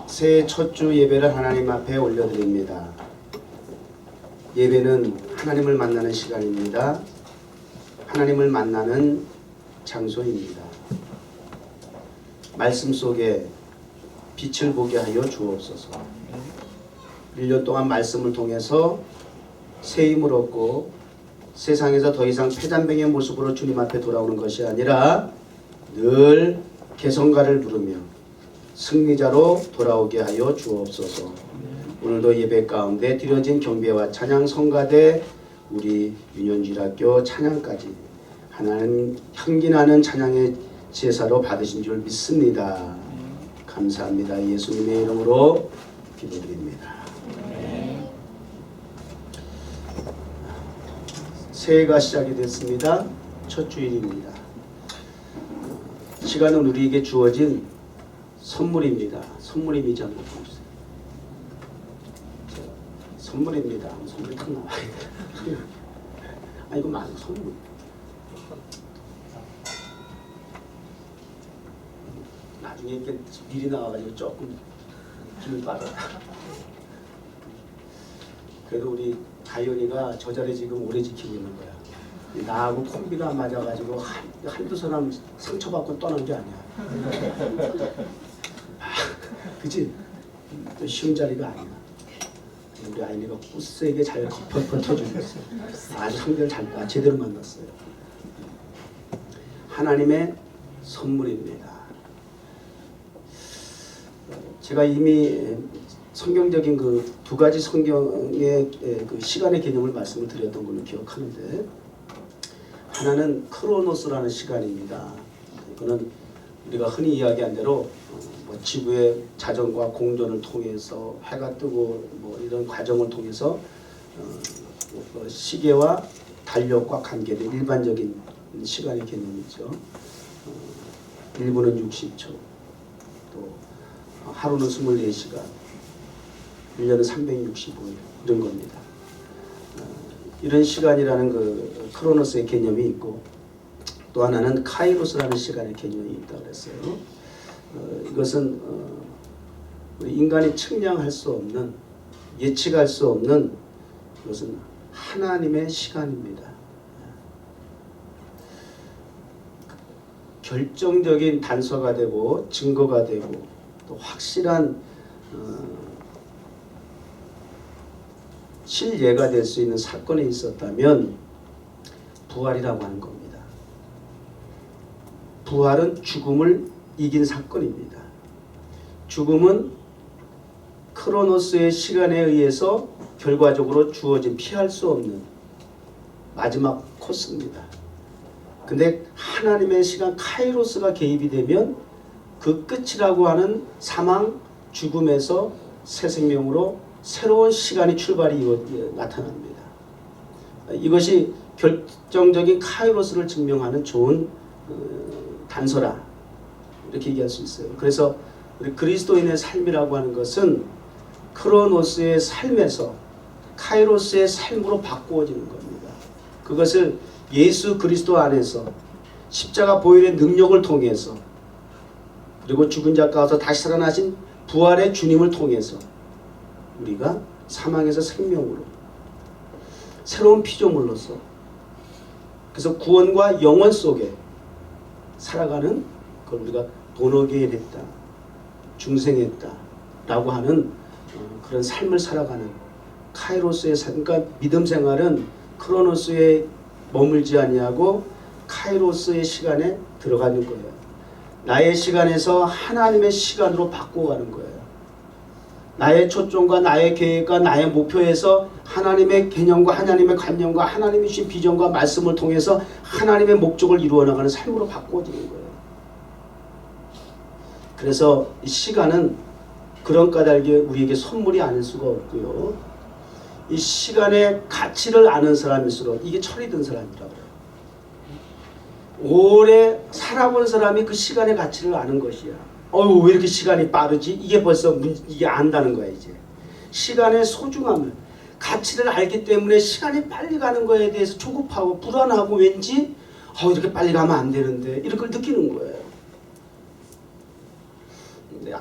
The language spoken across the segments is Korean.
새해 첫 주 예배를 하나님 앞에 올려드립니다. 예배는 하나님을 만나는 시간입니다. 하나님을 만나는 장소입니다. 말씀 속에 빛을 보게 하여 주옵소서. 1년 동안 말씀을 통해서 새 힘을 얻고 세상에서 더 이상 패잔병의 모습으로 주님 앞에 돌아오는 것이 아니라 늘 개성가를 부르며 승리자로 돌아오게 하여 주옵소서. 오늘도 예배 가운데 드려진 경배와 찬양 성가대 우리 윤현주일학교 찬양까지 하나님 향기나는 찬양의 제사로 받으신 줄 믿습니다. 감사합니다. 예수님의 이름으로 기도드립니다. 새해가 시작이 됐습니다. 첫 주일입니다. 시간은 우리에게 주어진 선물입니다. 선물입니다. 선물입니다. 선물이 탁 나와야 돼. 아, 이거 맞아. 선물. 나중에 이렇게 미리 나와가지고 조금 기분 빠져. 그래도 우리 다현이가 저 자리 지금 오래 지키고 있는 거야. 나하고 콤비가 맞아가지고 한두 사람 상처받고 떠난 게 아니야. 그치? 쉬운 자리가 아니야. 우리 아이가 꾸세게 잘 버텨주고 있어. 아주 상대를 제대로 만났어요. 하나님의 선물입니다. 제가 이미 성경적인 그 두 가지 성경의 그 시간의 개념을 말씀을 드렸던 걸로 기억하는데, 하나는 크로노스라는 시간입니다. 이거는 우리가 흔히 이야기한 대로 지구의 자전과 공전을 통해서 해가 뜨고 이런 과정을 통해서 시계와 달력과 관계된 일반적인 시간의 개념이죠. 1분은 60초, 또 하루는 24시간, 1년은 365일 이런 겁니다. 이런 시간이라는 그 크로노스의 개념이 있고, 또 하나는 카이로스라는 시간의 개념이 있다고 그랬어요. 이것은 우리 인간이 측량할 수 없는, 예측할 수 없는, 이것은 하나님의 시간입니다. 결정적인 단서가 되고 증거가 되고 또 확실한 실예가 될 수 있는 사건이 있었다면 부활이라고 하는 겁니다. 부활은 죽음을 이긴 사건입니다. 죽음은 크로노스의 시간에 의해서 결과적으로 주어진 피할 수 없는 마지막 코스입니다. 근데 하나님의 시간 카이로스가 개입이 되면 그 끝이라고 하는 사망, 죽음에서 새 생명으로 새로운 시간의 출발이 나타납니다. 이것이 결정적인 카이로스를 증명하는 좋은 단서라, 이렇게 얘기할 수 있어요. 그래서 우리 그리스도인의 삶이라고 하는 것은 크로노스의 삶에서 카이로스의 삶으로 바꾸어지는 겁니다. 그것을 예수 그리스도 안에서 십자가 보혈의 능력을 통해서, 그리고 죽은 자 가운데서 다시 살아나신 부활의 주님을 통해서 우리가 사망에서 생명으로 새로운 피조물로서, 그래서 구원과 영원 속에 살아가는 그걸 우리가 본어게인 했다, 중생했다 라고 하는 그런 삶을 살아가는 카이로스의 삶. 그러니까 믿음 생활은 크로노스에 머물지 아니하고 카이로스의 시간에 들어가는 거예요. 나의 시간에서 하나님의 시간으로 바꿔가는 거예요. 나의 초점과 나의 계획과 나의 목표에서 하나님의 개념과 하나님의 관념과 하나님이 주신 비전과 말씀을 통해서 하나님의 목적을 이루어나가는 삶으로 바꿔지는 거예요. 그래서 이 시간은 그런 까닭에 우리에게 선물이 아닐 수가 없고요. 이 시간의 가치를 아는 사람일수록, 이게 철이 든 사람이라고 해요. 오래 살아본 사람이 그 시간의 가치를 아는 것이야. 왜 이렇게 시간이 빠르지? 이게 벌써 이게 안다는 거야. 이제 시간의 소중함을, 가치를 알기 때문에 시간이 빨리 가는 거에 대해서 조급하고 불안하고, 왠지 이렇게 빨리 가면 안 되는데 이런 걸 느끼는 거예요.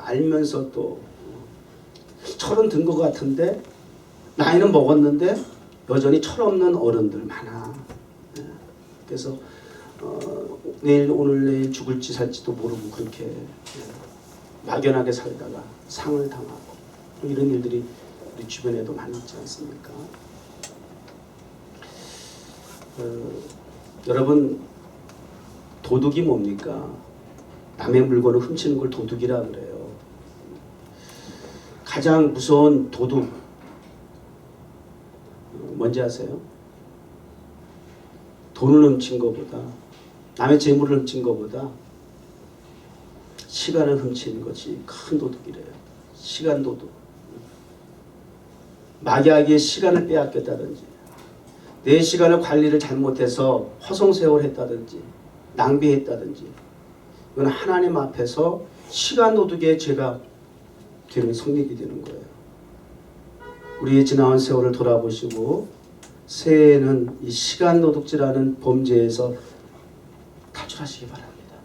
알면서 또 철은 든 것 같은데 나이는 먹었는데 여전히 철없는 어른들 많아. 그래서 내일 오늘 내일 죽을지 살지도 모르고 그렇게 막연하게 살다가 상을 당하고 이런 일들이 우리 주변에도 많이 있지 않습니까? 여러분, 도둑이 뭡니까? 남의 물건을 훔치는 걸 도둑이라 그래요. 가장 무서운 도둑 뭔지 아세요? 돈을 훔친 것보다, 남의 재물을 훔친 것보다 시간을 훔치는 것이 큰 도둑이래요. 시간 도둑. 마귀에게 시간을 빼앗겼다든지, 내 시간을 관리를 잘못해서 허송세월했다든지 낭비했다든지, 이건 하나님 앞에서 시간 도둑의 죄가 되는 성립이 되는 거예요. 우리의 지나온 세월을 돌아보시고 새해에는 이 시간 도둑질하는 범죄에서 탈출하시기 바랍니다.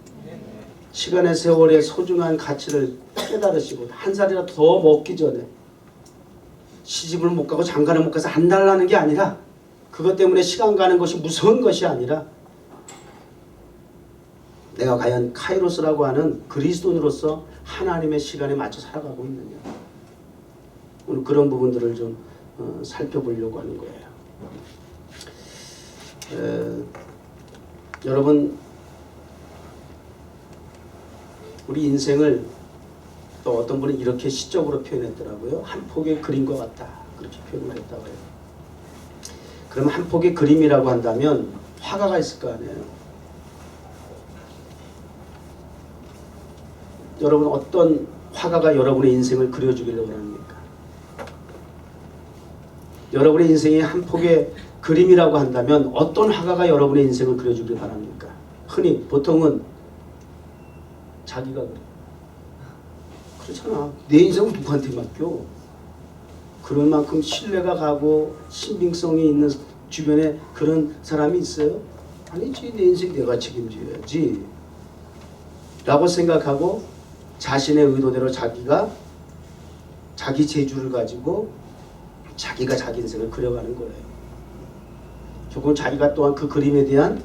시간의 세월의 소중한 가치를 깨달으시고 한 살이라도 더 먹기 전에 시집을 못 가고 장가를 못 가서 안 달라는 게 아니라, 그것 때문에 시간 가는 것이 무서운 것이 아니라, 내가 과연 카이로스라고 하는 그리스도인으로서 하나님의 시간에 맞춰 살아가고 있느냐. 오늘 그런 부분들을 좀 살펴보려고 하는 거예요. 여러분, 우리 인생을 또 어떤 분은 이렇게 시적으로 표현했더라고요. 한 폭의 그림과 같다, 그렇게 표현을 했다고 해요. 그럼 한 폭의 그림이라고 한다면 화가가 있을 거 아니에요. 여러분, 어떤 화가가 여러분의 인생을 그려주기를 원합니까? 여러분의 인생이 한 폭의 그림이라고 한다면 어떤 화가가 여러분의 인생을 그려주길 바랍니까? 흔히 보통은 자기가 그래. 그렇잖아. 내 인생은 누구한테 맡겨? 그런 만큼 신뢰가 가고 신빙성이 있는 주변에 그런 사람이 있어요? 아니지. 내 인생 내가 책임져야지 라고 생각하고 자신의 의도대로 자기가 자기 재주를 가지고 자기가 자기 인생을 그려가는 거예요. 조금 자기가 또한 그 그림에 대한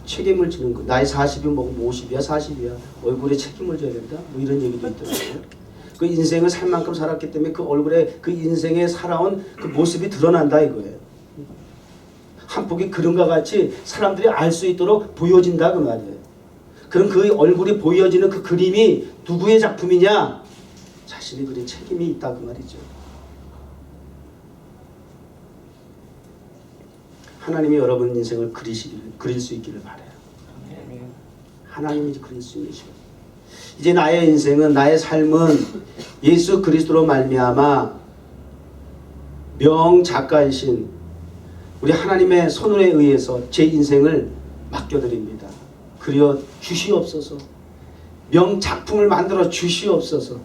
책임을 지는 거. 나이 40이 먹으면 50이야 40이야 얼굴에 책임을 져야 된다, 뭐 이런 얘기도 있더라고요. 그 인생을 살 만큼 살았기 때문에 그 얼굴에 그 인생에 살아온 그 모습이 드러난다 이거예요. 한 폭의 그림과 같이 사람들이 알 수 있도록 보여진다 그 말이에요. 그럼 그 얼굴이 보여지는 그 그림이 누구의 작품이냐? 자신이 그린 책임이 있다 그 말이죠. 하나님이 여러분 인생을 그릴 수 있기를 바라요. 하나님이 그릴 수 있는 시간. 이제 나의 인생은, 나의 삶은 예수 그리스도로 말미암아 명작가이신 우리 하나님의 손에 의해서 제 인생을 맡겨드립니다. 그려 주시옵소서. 명작품을 만들어 주시옵소서.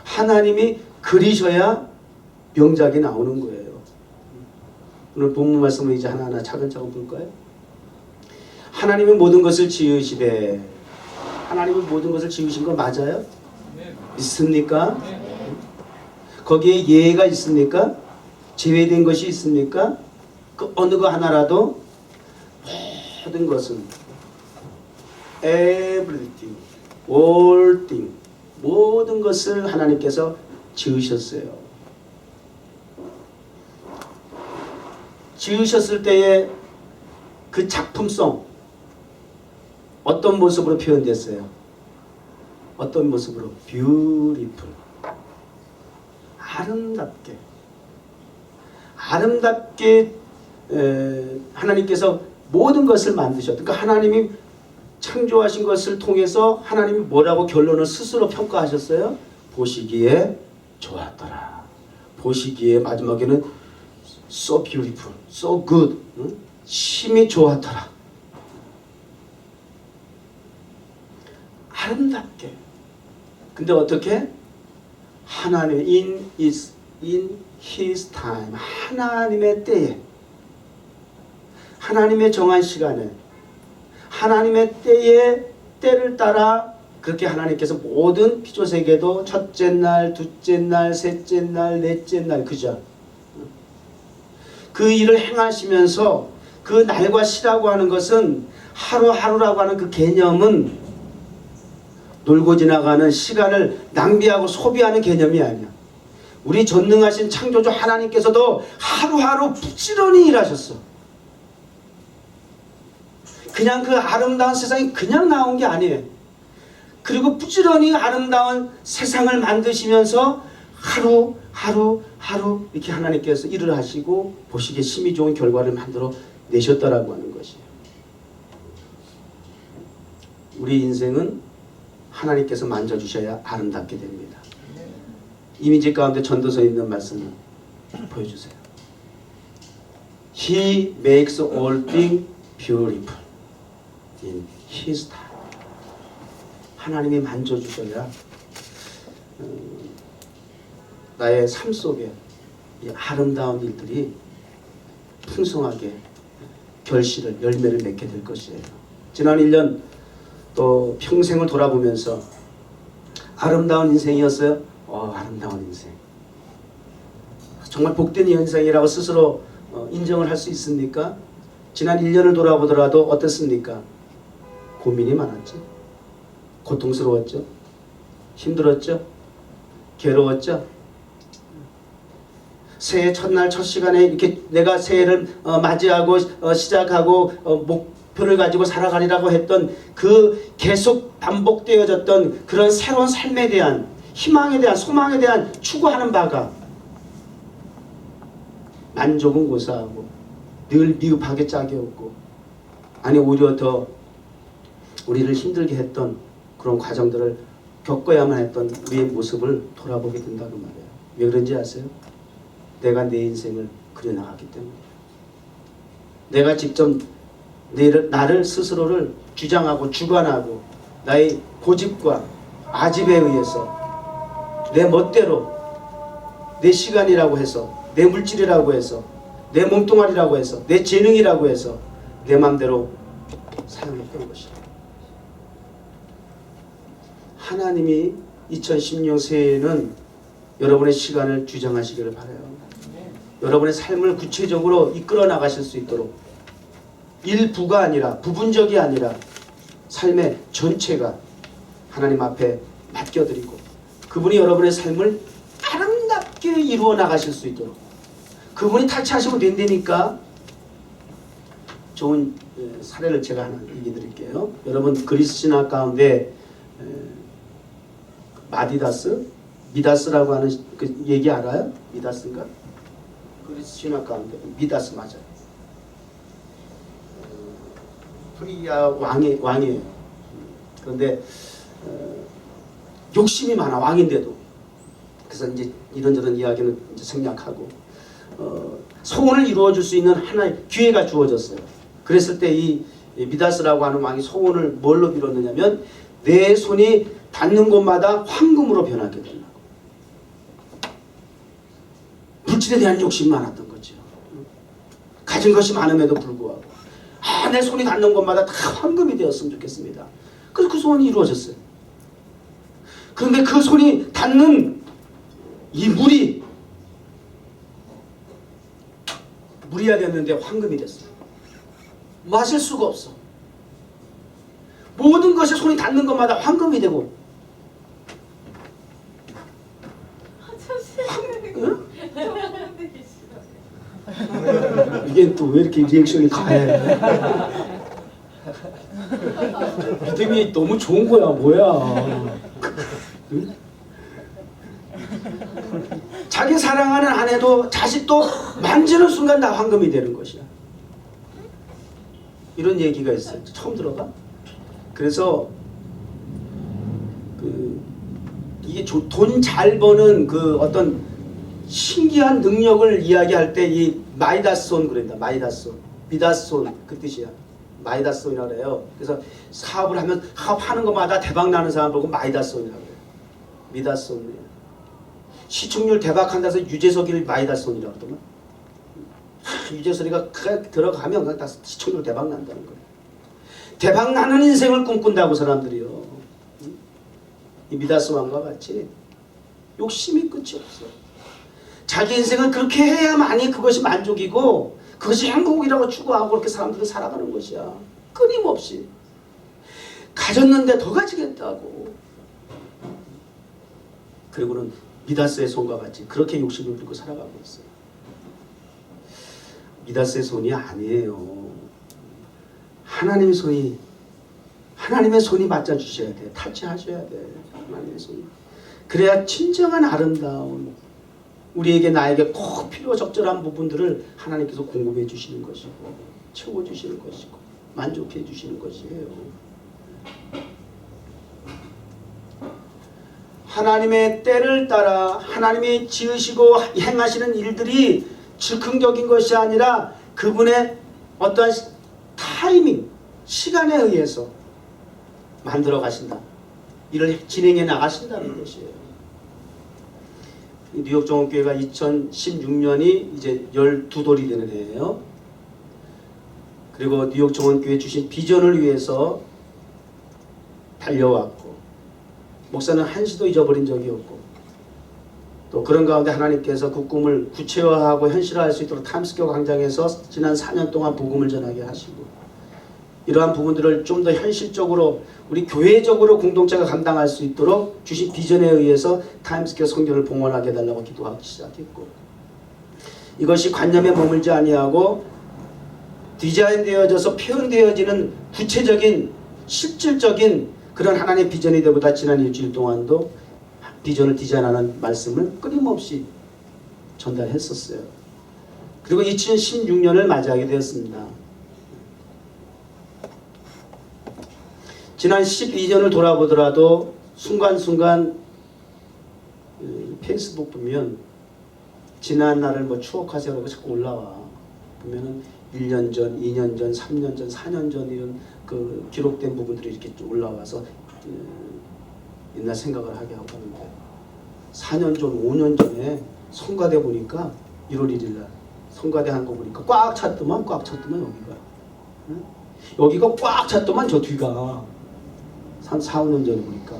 하나님이 그리셔야 명작이 나오는 거예요. 오늘 본문 말씀을 이제 하나하나 차근차근 볼까요? 하나님이 모든 것을 지으시되, 하나님이 모든 것을 지으신 거 맞아요? 네. 있습니까? 네. 거기에 예외가 있습니까? 제외된 것이 있습니까? 그 어느 거 하나라도 모든 것은 everything, all thing, 모든 것을 하나님께서 지으셨어요. 지으셨을 때의 그 작품성 어떤 모습으로 표현됐어요? 어떤 모습으로? beautiful, 아름답게 하나님께서 모든 것을 만드셨다. 그러니까 하나님이 창조하신 것을 통해서 하나님이 뭐라고 결론을 스스로 평가하셨어요? 보시기에 좋았더라. 보시기에 마지막에는 so beautiful, so good, 심히 좋았더라. 아름답게. 근데 어떻게? 하나님 in his time, 하나님의 때에, 하나님의 정한 시간에, 하나님의 때에 때를 따라 그렇게 하나님께서 모든 피조세계도 첫째 날, 둘째 날, 셋째 날, 넷째 날, 그죠? 그 일을 행하시면서 그 날과 시라고 하는 것은 하루하루라고 하는 그 개념은 놀고 지나가는 시간을 낭비하고 소비하는 개념이 아니야. 우리 전능하신 창조주 하나님께서도 하루하루 부지런히 일하셨어. 그냥 그 아름다운 세상이 그냥 나온 게 아니에요. 그리고 부지런히 아름다운 세상을 만드시면서 하루 이렇게 하나님께서 일을 하시고 보시기에 심히 좋은 결과를 만들어 내셨다라고 하는 것이에요. 우리 인생은 하나님께서 만져주셔야 아름답게 됩니다. 이미지 가운데 전도서에 있는 말씀을 보여주세요. He makes all things beautiful in His time. 하나님이 만져주셔야 나의 삶 속에 이 아름다운 일들이 풍성하게 결실을 열매를 맺게 될 것이에요. 지난 1년 또 평생을 돌아보면서 아름다운 인생이었어요. 아름다운 인생. 정말 복된 인생이라고 스스로 인정을 할 수 있습니까? 지난 1년을 돌아보더라도 어떻습니까? 고민이 많았죠. 고통스러웠죠. 힘들었죠. 괴로웠죠. 새해 첫날 첫 시간에 이렇게 내가 새해를 맞이하고 시작하고 목표를 가지고 살아가리라고 했던 그 계속 반복되어졌던 그런 새로운 삶에 대한 희망에 대한 소망에 대한 추구하는 바가 만족은 고사하고 늘 미흡하게 짝이 없고 아니 오히려 더 우리를 힘들게 했던 그런 과정들을 겪어야만 했던 우리의 모습을 돌아보게 된다고 말이에요. 왜 그런지 아세요? 내가 내 인생을 그려나갔기 때문이에요. 내가 직접 나를 스스로를 주장하고 주관하고 나의 고집과 아집에 의해서 내 멋대로 내 시간이라고 해서 내 물질이라고 해서 내 몸뚱아리라고 해서 내 재능이라고 해서 내 마음대로 사용했던 것이다. 하나님이 2016 새해에는 여러분의 시간을 주장하시기를 바라요. 여러분의 삶을 구체적으로 이끌어 나가실 수 있도록 일부가 아니라 부분적이 아니라 삶의 전체가 하나님 앞에 맡겨드리고 그분이 여러분의 삶을 아름답게 이루어 나가실 수 있도록 그분이 타치하시면 된다니까. 좋은 사례를 제가 하나 얘기 드릴게요. 여러분 그리스 신화 가운데 미다스라고 하는 그 얘기 알아요? 미다스인가? 그리스 신화 가운데 미다스 맞아요. 프리아 왕이에요. 그런데 욕심이 많아 왕인데도. 그래서 이제 이런저런 이야기는 이제 생략하고 소원을 이루어줄 수 있는 하나의 기회가 주어졌어요. 그랬을 때 이 미다스라고 하는 왕이 소원을 뭘로 빌었느냐면 내 손이 닿는 곳마다 황금으로 변하게 되려고. 물질에 대한 욕심이 많았던 거죠. 가진 것이 많음에도 불구하고 내 손이 닿는 곳마다 다 황금이 되었으면 좋겠습니다. 그래서 그 소원이 이루어졌어요. 그런데 그 손이 닿는 이 물이야 됐는데 황금이 됐어요. 마실 수가 없어. 모든 것이 손이 닿는 것마다 황금이 되고. 응? 이게 또 왜 이렇게 리액션이 가해? 믿음이 너무 좋은 거야, 뭐야? 응? 자기 사랑하는 아내도 자식도 만지는 순간 다 황금이 되는 것이야. 이런 얘기가 있어요. 처음 들어봐? 그래서 이게 돈 잘 버는 그 어떤 신기한 능력을 이야기할 때 이 마이다스손 그런다. 마이다스손, 미다스손 그 뜻이야. 마이다스손이라고 해요. 그래서 사업을 하면 사업하는 것마다 대박 나는 사람 보고 마이다스손이라고 해요. 미다스손이에요. 시청률 대박한다 해서 유재석이를 마이다스손이라고 하더만. 유재석이가 들어가면 그냥 다 시청률 대박 난다는 거예요. 대박 나는 인생을 꿈꾼다고 사람들이요. 이 미다스 왕과 같이 욕심이 끝이 없어. 자기 인생을 그렇게 해야만이 그것이 만족이고 그것이 행복이라고 추구하고 그렇게 사람들은 살아가는 것이야. 끊임없이. 가졌는데 더 가지겠다고. 그리고는 미다스의 손과 같이 그렇게 욕심을 부리고 살아가고 있어요. 미다스의 손이 아니에요. 하나님의 손이 맞아주셔야 돼. 타치하셔야 돼. 하나님의 손이. 그래야 진정한 아름다운 우리에게 나에게 꼭 필요 적절한 부분들을 하나님께서 공급해 주시는 것이고 채워주시는 것이고 만족해 주시는 것이에요. 하나님의 때를 따라 하나님이 지으시고 행하시는 일들이 즉흥적인 것이 아니라 그분의 어떠한 타이밍, 시간에 의해서 만들어 가신다. 이를 진행해 나가신다는 것이에요. 뉴욕 종합교회가 2016년이 이제 12돌이 되는 해예요. 그리고 뉴욕 종합교회 주신 비전을 위해서 달려왔고 목사는 한시도 잊어버린 적이 없고 또 그런 가운데 하나님께서 그 꿈을 구체화하고 현실화할 수 있도록 타임스퀘어 광장에서 지난 4년 동안 복음을 전하게 하시고 이러한 부분들을 좀 더 현실적으로 우리 교회적으로 공동체가 감당할 수 있도록 주신 비전에 의해서 타임스퀘어 성전을 봉헌하게 해달라고 기도하기 시작했고 이것이 관념에 머물지 아니하고 디자인되어져서 표현되어지는 구체적인 실질적인 그런 하나님의 비전이 되보다 지난 일주일 동안도 비전을 디자인하는 말씀을 끊임없이 전달했었어요. 그리고 2016년을 맞이하게 되었습니다. 지난 12년을 돌아보더라도 순간순간 페이스북 보면 지난 날을 뭐 추억하세요라고 자꾸 올라와. 보면은 1년 전, 2년 전, 3년 전, 4년 전 이런 그 기록된 부분들이 이렇게 올라와서 옛날 생각을 하게 하고 하는데 4년 전, 5년 전에 성가대 보니까 1월 1일 날 성가대 한 거 보니까 꽉 찼더만 여기가. 응? 여기가 꽉 찼더만 저 뒤가. 한 4, 5년 전에 보니까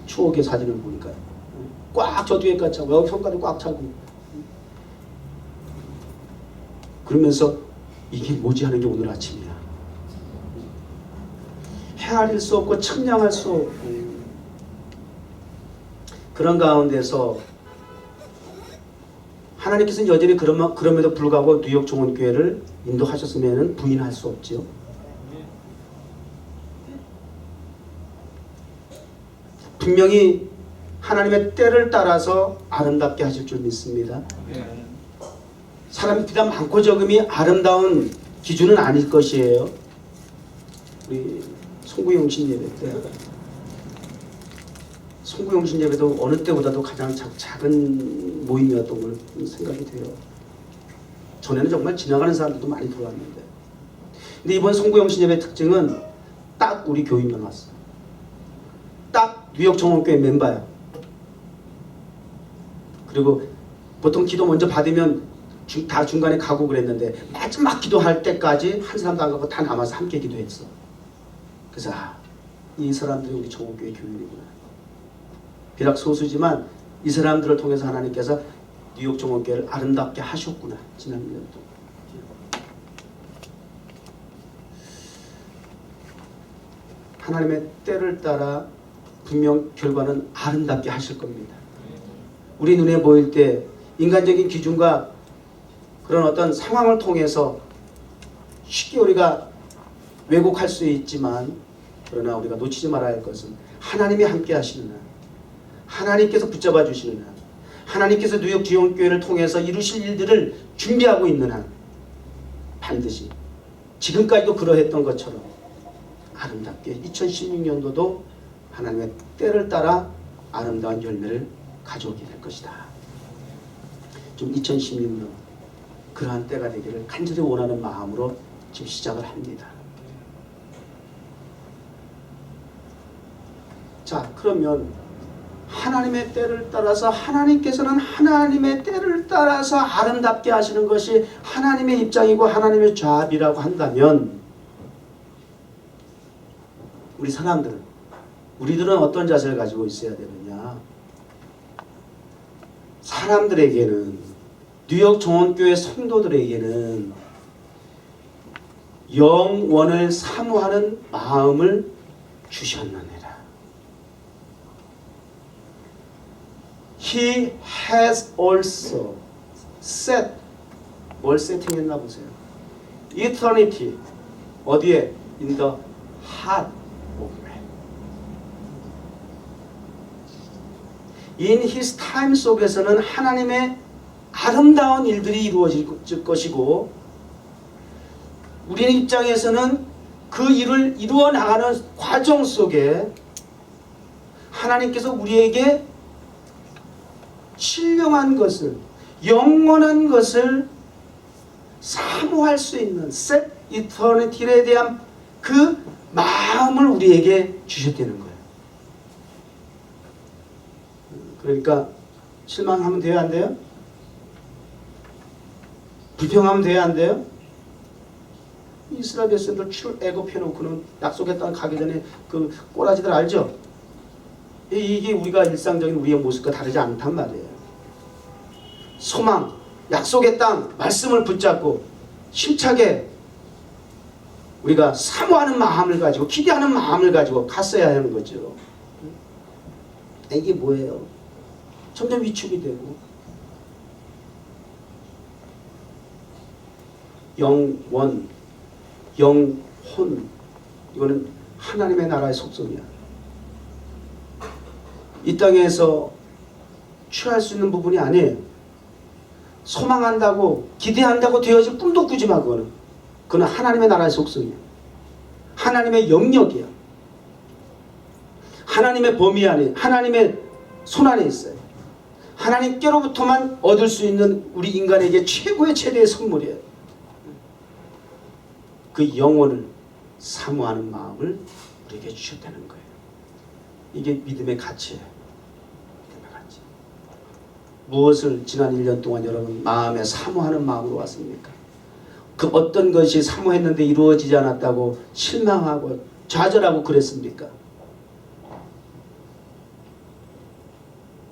추억의 사진을 보니까 꽉 저 뒤에까지 차고 여기 성가대 꽉 차고 그러면서 이게 뭐지 하는 게 오늘 아침이야. 헤아릴 수 없고 측량할 수 없고 그런 가운데서 하나님께서는 여전히 그럼에도 불구하고 뉴욕 종원교회를 인도하셨으면 부인할 수 없죠. 분명히 하나님의 때를 따라서 아름답게 하실 줄 믿습니다. 사람이 비단 많고 적음이 아름다운 기준은 아닐 것이에요. 우리 송구영신 예배 때 송구영신 예배도 어느 때보다도 가장 작은 모임이었던 걸 생각이 돼요. 전에는 정말 지나가는 사람들도 많이 들어왔는데 근데 이번 송구영신 예배 특징은 딱 우리 교인만 왔어. 딱 뉴욕 정원교회 멤버야. 그리고 보통 기도 먼저 받으면 다 중간에 가고 그랬는데 마지막 기도할 때까지 한 사람도 안 가고 다 남아서 함께 기도했어. 그래서 이 사람들이 우리 정원교회 교인이구나. 비록 소수지만 이 사람들을 통해서 하나님께서 뉴욕 정원교회를 아름답게 하셨구나. 지난 1년 동안. 하나님의 때를 따라 분명 결과는 아름답게 하실 겁니다. 우리 눈에 보일 때 인간적인 기준과 그런 어떤 상황을 통해서 쉽게 우리가 왜곡할 수 있지만 그러나 우리가 놓치지 말아야 할 것은 하나님이 함께 하시는 한, 하나님께서 붙잡아 주시는 한, 하나님께서 뉴욕 지원교회를 통해서 이루실 일들을 준비하고 있는 한 반드시 지금까지도 그러했던 것처럼 아름답게 2016년도도 하나님의 때를 따라 아름다운 열매를 가져오게 될 것이다. 좀 2016년 그러한 때가 되기를 간절히 원하는 마음으로 지금 시작을 합니다. 자, 그러면 하나님의 때를 따라서 하나님께서는 하나님의 때를 따라서 아름답게 하시는 것이 하나님의 입장이고 하나님의 조합이라고 한다면 우리 사람들은 우리들은 어떤 자세를 가지고 있어야 되느냐? 사람들에게는, 뉴욕 정원교회 성도들에게는 영원을 사모하는 마음을 주셨느니라. He has also set, 뭘 세팅했나 보세요. Eternity, 어디에? In the heart of man. In his time 속에서는 하나님의 아름다운 일들이 이루어질 것이고, 우리의 입장에서는 그 일을 이루어 나가는 과정 속에 하나님께서 우리에게 신령한 것을, 영원한 것을 사모할 수 있는 set eternity에 대한 그 마음을 우리에게 주셨다는 거예요. 그러니까 실망하면 돼요, 안 돼요? 불평하면 돼요, 안 돼요? 이스라엘 백성들 애굽해놓고는 약속의 땅 가기 전에 그 꼬라지들 알죠? 이게 우리가 일상적인 우리의 모습과 다르지 않단 말이에요. 소망, 약속의 땅, 말씀을 붙잡고 힘차게 우리가 사모하는 마음을 가지고, 기대하는 마음을 가지고 갔어야 하는 거죠. 이게 뭐예요? 점점 위축이 되고, 영원, 영혼, 이거는 하나님의 나라의 속성이야. 이 땅에서 취할 수 있는 부분이 아니에요. 소망한다고, 기대한다고 되어질 꿈도 꾸지 마. 그거는 하나님의 나라의 속성이야. 하나님의 영역이야. 하나님의 범위 안에, 하나님의 손 안에 있어요. 하나님께로부터만 얻을 수 있는 우리 인간에게 최고의 최대의 선물이에요. 그 영혼을 사모하는 마음을 우리에게 주셨다는 거예요. 이게 믿음의 가치예요. 믿음의 가치. 무엇을 지난 1년 동안 여러분 마음에 사모하는 마음으로 왔습니까? 그 어떤 것이 사모했는데 이루어지지 않았다고 실망하고 좌절하고 그랬습니까?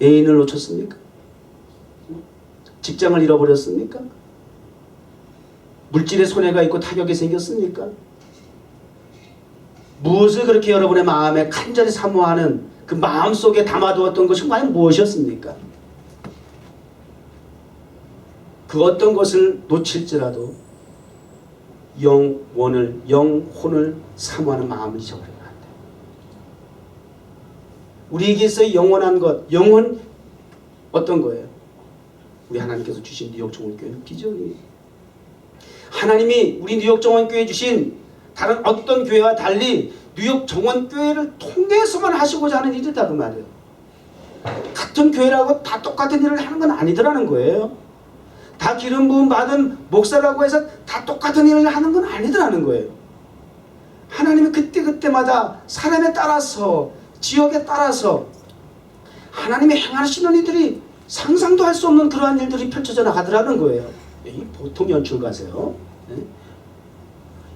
애인을 놓쳤습니까? 직장을 잃어버렸습니까? 물질의 손해가 있고 타격이 생겼습니까? 무엇을 그렇게 여러분의 마음에 간절히 사모하는 그 마음속에 담아두었던 것이 과연 무엇이었습니까? 그 어떤 것을 놓칠지라도 영혼을 사모하는 마음을 잊어버리면 안 돼. 우리에게서 영원한 것, 영혼 어떤 거예요? 우리 하나님께서 주신 뉴욕 정원교회는 비전이에요. 하나님이 우리 뉴욕 정원교회에 주신 다른 어떤 교회와 달리 뉴욕 정원교회를 통해서만 하시고자 하는 일이다 그 말이에요. 같은 교회라고 다 똑같은 일을 하는 건 아니더라는 거예요. 다 기름 부음 받은 목사라고 해서 다 똑같은 일을 하는 건 아니더라는 거예요. 하나님이 그때그때마다 사람에 따라서, 지역에 따라서 하나님이 행하시는 이들이 상상도 할 수 없는 그러한 일들이 펼쳐져 나가더라는 거예요. 이 보통 연출가세요.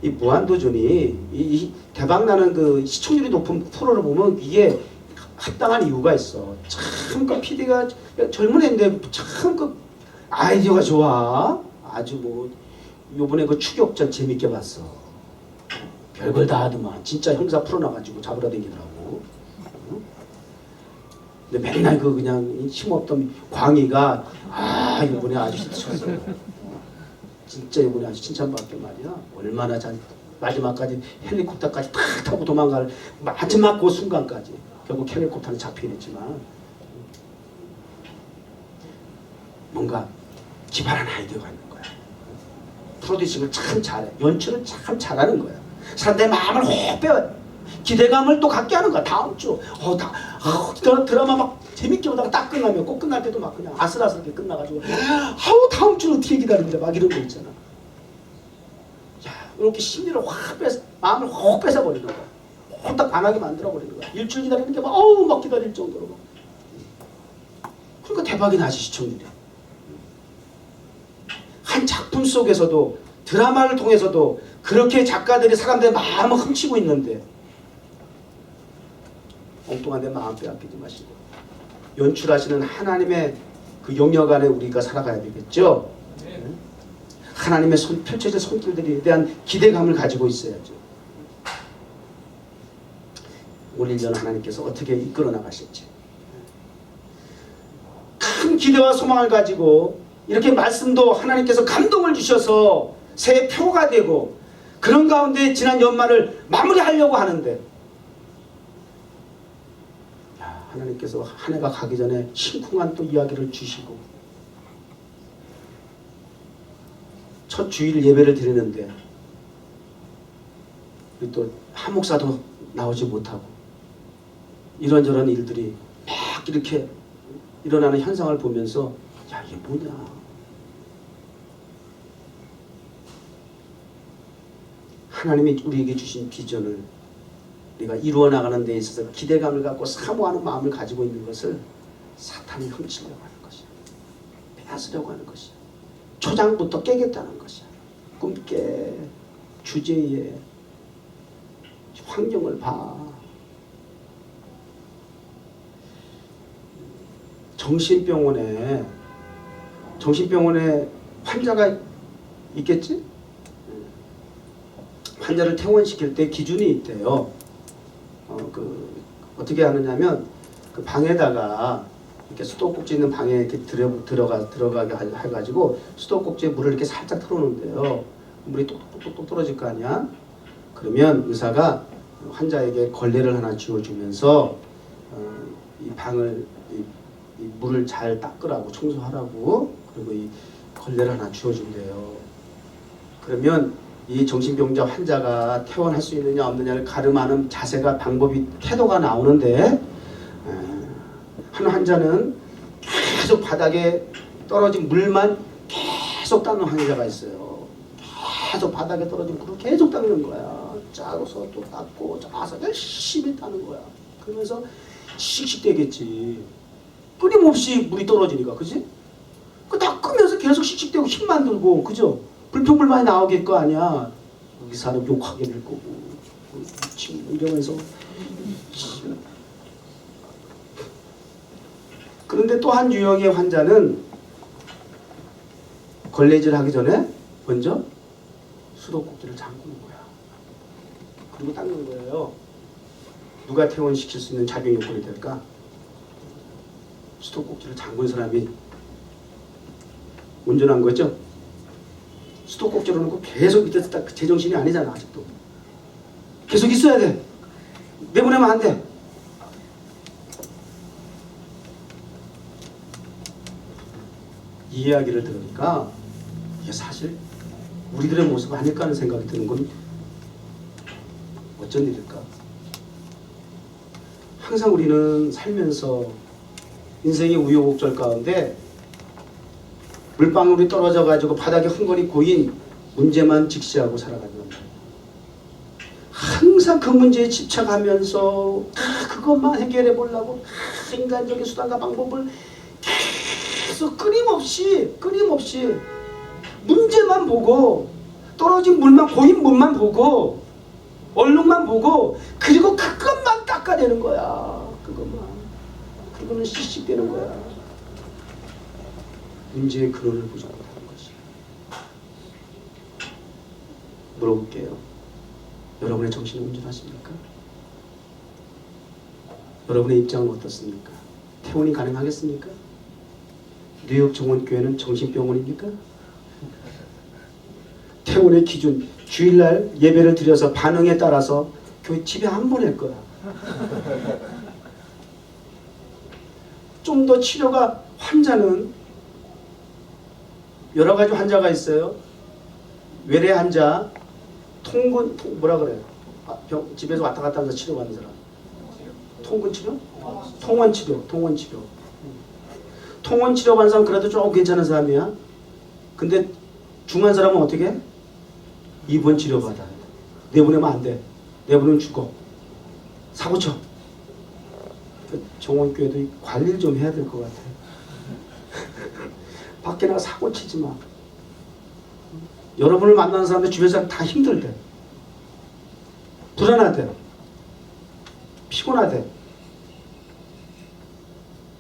이 무한도전이 이 대박나는 그 시청률이 높은 프로를 보면 이게 합당한 이유가 있어. 참 그 PD가 젊은 애인데 참 그 아이디어가 좋아. 아주 뭐 요번에 그 추격전 재밌게 봤어. 별걸 다 하더만. 진짜 형사 풀어놔가지고 잡으러 다니더라고. 근데 맨날 그 그냥 힘없던 광희가 이번에 아주 쳤어. 진짜 이번에 아주 칭찬받게 말이야. 얼마나 잘 마지막까지 헬리콥터까지 탁 타고 도망갈 마지막 그 순간까지 결국 헬리콥터는 잡히긴 했지만 뭔가 기발한 아이디어가 있는 거야. 프로듀싱을 참 잘해. 연출을 참 잘하는 거야. 사람들의 마음을 확 빼요. 기대감을 또 갖게 하는 거야. 다음 주 드라마 막 재밌게 보다가 딱 끝나면 꼭 끝날 때도 막 그냥 아슬아슬하게 끝나가지고 다음 주는 어떻게 기다립니다. 막 이런 거 있잖아. 야, 이렇게 심리를 확 빼서 마음을 확 뺏어버리는 거야. 혼딱 반하게 만들어버리는 거야. 일주일 기다리는 게 막 기다릴 정도로. 그러니까 대박이 나지 시청률이. 한 작품 속에서도 드라마를 통해서도 그렇게 작가들이 사람들의 마음을 훔치고 있는데 엉뚱한 데 마음 빼앗기지 마시고 연출하시는 하나님의 그 영역 안에 우리가 살아가야 되겠죠. 하나님의 펼쳐질 손길들에 대한 기대감을 가지고 있어야죠. 올 1년 하나님께서 어떻게 이끌어 나가실지 큰 기대와 소망을 가지고 이렇게 말씀도 하나님께서 감동을 주셔서 새해 표가 되고 그런 가운데 지난 연말을 마무리하려고 하는데 하나님께서 한 해가 가기 전에 심쿵한 또 이야기를 주시고 첫 주일 예배를 드리는데 또 한 목사도 나오지 못하고 이런저런 일들이 막 이렇게 일어나는 현상을 보면서 야 이게 뭐냐, 하나님이 우리에게 주신 비전을 우리가 이루어 나가는 데 있어서 기대감을 갖고 사모하는 마음을 가지고 있는 것을 사탄이 훔치려고 하는 것이야. 빼앗으려고 하는 것이야. 초장부터 깨겠다는 것이야. 꿈깨, 주제에 환경을 봐. 정신병원에 환자가 있겠지? 환자를 퇴원시킬 때 기준이 있대요. 어떻게 하느냐면 그 방에다가 이렇게 수도꼭지 있는 방에 이렇게 들어가게 해가지고 수도꼭지에 물을 이렇게 살짝 틀어놓는데요. 물이 똑똑똑똑 떨어질 거 아니야? 그러면 의사가 환자에게 걸레를 하나 쥐어주면서 이 방을 이 물을 잘 닦으라고 청소하라고 그리고 이 걸레를 하나 쥐어준대요. 그러면 이 정신병자 환자가 퇴원할 수 있느냐 없느냐를 가름하는 자세가 방법이 태도가 나오는데 한 환자는 계속 바닥에 떨어진 물만 계속 닦는 환자가 있어요. 계속 바닥에 떨어진 물을 계속 닦는 거야. 짜고서 또 닦고 짜서 열심히 닦는 거야. 그러면서 씩씩대겠지. 끊임없이 물이 떨어지니까, 그지? 그 닦으면서 계속 씩씩대고 힘만 들고, 그죠? 불평불만이 나오겠 거 아니야. 여기 사람 욕하게 될 거고, 이러면서. 그런데 또 한 유형의 환자는 걸레질 하기 전에 먼저 수도꼭지를 잠그는 거야. 그리고 닦는 거예요. 누가 퇴원시킬 수 있는 작용 요건이 될까? 수도꼭지를 잠근 사람이 운전한 거죠. 수도꼭지로 놓고 계속 밑에서 딱 제정신이 아니잖아. 아직도 계속 있어야 돼. 내보내면 안 돼. 이 이야기를 들으니까 이게 사실 우리들의 모습 아닐까 하는 생각이 드는 건 어쩐 일일까? 항상 우리는 살면서 인생의 우여곡절 가운데 물방울이 떨어져 가지고 바닥에 흥건히 고인 문제만 직시하고 살아가는 겁니다. 항상 그 문제에 집착하면서 그것만 해결해 보려고 인간적인 수단과 방법을 계속 끊임없이 문제만 보고 떨어진 물만 고인 물만 보고 얼룩만 보고 그리고 그것만 닦아내는 거야. 그거는 씩씩대는 거야. 문제의 근원을 보지 못하는 것이야. 물어볼게요. 여러분의 정신은 온전하십니까? 여러분의 입장은 어떻습니까? 퇴원이 가능하겠습니까? 뉴욕 정원교회는 정신병원입니까? 퇴원의 기준, 주일날 예배를 드려서 반응에 따라서 교회 집에 안 보낼 거야. 좀 더 치료가, 환자는 여러 가지 환자가 있어요. 외래 환자, 뭐라 그래요? 집에서 왔다 갔다 하면서 치료받는 사람. 통근 치료? 통원 치료. 통원 치료 받는 사람 그래도 조금 괜찮은 사람이야. 근데 중한 사람은 어떻게 해? 입원 치료 받아. 내보내면 안 돼. 내보내면 죽어. 사고 쳐. 정원교회도 관리를 좀 해야 될 것 같아. 밖에 나가 사고 치지 마. 여러분을 만나는 사람들 주변에서 다 힘들대. 불안하대. 피곤하대.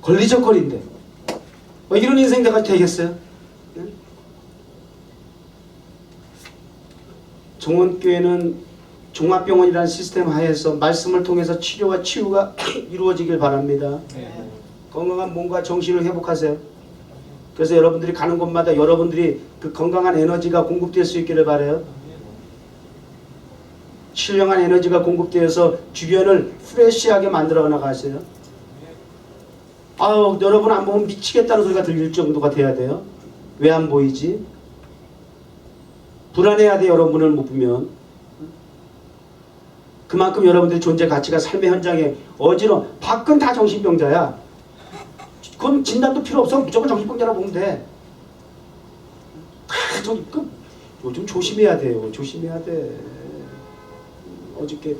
걸리적거린데 이런 인생 내가 되겠어요? 네? 종원교회는 종합병원이라는 시스템 하에서 말씀을 통해서 치료와 치유가 이루어지길 바랍니다. 네. 건강한 몸과 정신을 회복하세요. 그래서 여러분들이 가는 곳마다 여러분들이 그 건강한 에너지가 공급될 수 있기를 바라요. 신령한 에너지가 공급되어서 주변을 프레시하게 만들어 나가세요. 아유, 여러분 안 보면 미치겠다는 소리가 들릴 정도가 돼야 돼요. 왜 안 보이지? 불안해야 돼, 여러분을 못 보면. 그만큼 여러분들의 존재 가치가 삶의 현장에 어지러. 밖은 다 정신병자야. 그건 진단도 필요 없어. 무조건 정신병자라고 보면 돼. 요즘 조심해야 돼요. 조심해야 돼. 어저께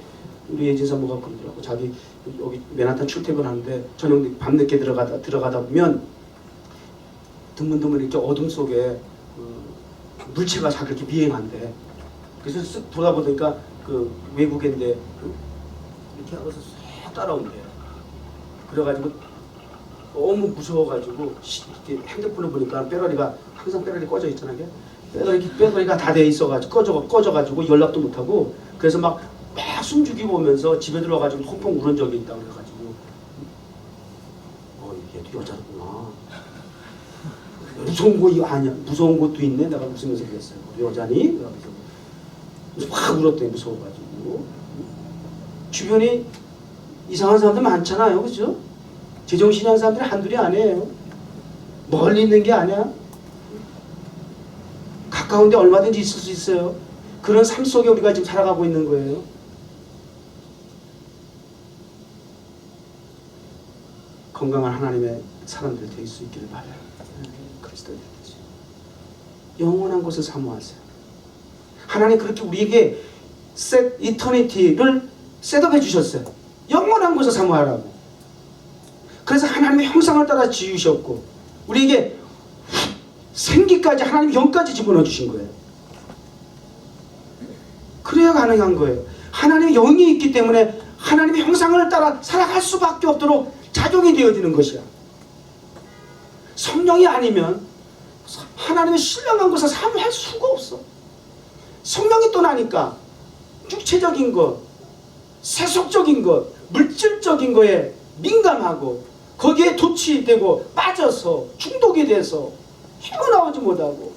우리 예진 사모가 그러더라고. 자기 여기 맨하탄 출퇴근하는데 저녁 밤늦게 들어가다 보면 드문드문 이렇게 어둠 속에 물체가 자꾸 이렇게 미행한대. 그래서 쓱 돌아보니까 그 외국인데 이렇게 하고서 쏙 따라온대요. 그래가지고 너무 무서워가지고 이렇게 핸드폰을 보니까 배터리가 항상 배터리 꺼져 있잖아요. 배터리가 다 돼 있어가지고 꺼져가지고 연락도 못하고 그래서 막 숨죽이고 오면서 집에 들어가지고 펑펑 울은 적이 있다고 그래가지고 얘도 여자구나. 무서운 거 아니야. 무서운 것도 있네. 내가 웃으면서 그랬어요. 여자니? 그래서 확 울었더니 무서워가지고. 주변에 이상한 사람들 많잖아요. 그죠? 제정신이 한 사람들이 한둘이 아니에요. 멀리 있는 게 아니야. 가까운데 얼마든지 있을 수 있어요. 그런 삶 속에 우리가 지금 살아가고 있는 거예요. 건강한 하나님의 사람들 될 수 있기를 바라요. 그리스도의 뜻이죠. 영원한 것을 사모하세요. 하나님 그렇게 우리에게 이터니티를 셋업해 주셨어요. 영원한 것을 사모하라고. 그래서 하나님의 형상을 따라 지으셨고 우리에게 생기까지 하나님의 영까지 집어넣어 주신 거예요. 그래야 가능한 거예요. 하나님의 영이 있기 때문에 하나님의 형상을 따라 살아갈 수밖에 없도록 작용이 되어지는 것이야. 성령이 아니면 하나님의 신령한 것을 사모할 수가 없어. 성령이 또 나니까 육체적인 것, 세속적인 것, 물질적인 거에 민감하고 거기에 도취되고 빠져서 중독이 돼서 헤어나오지 못하고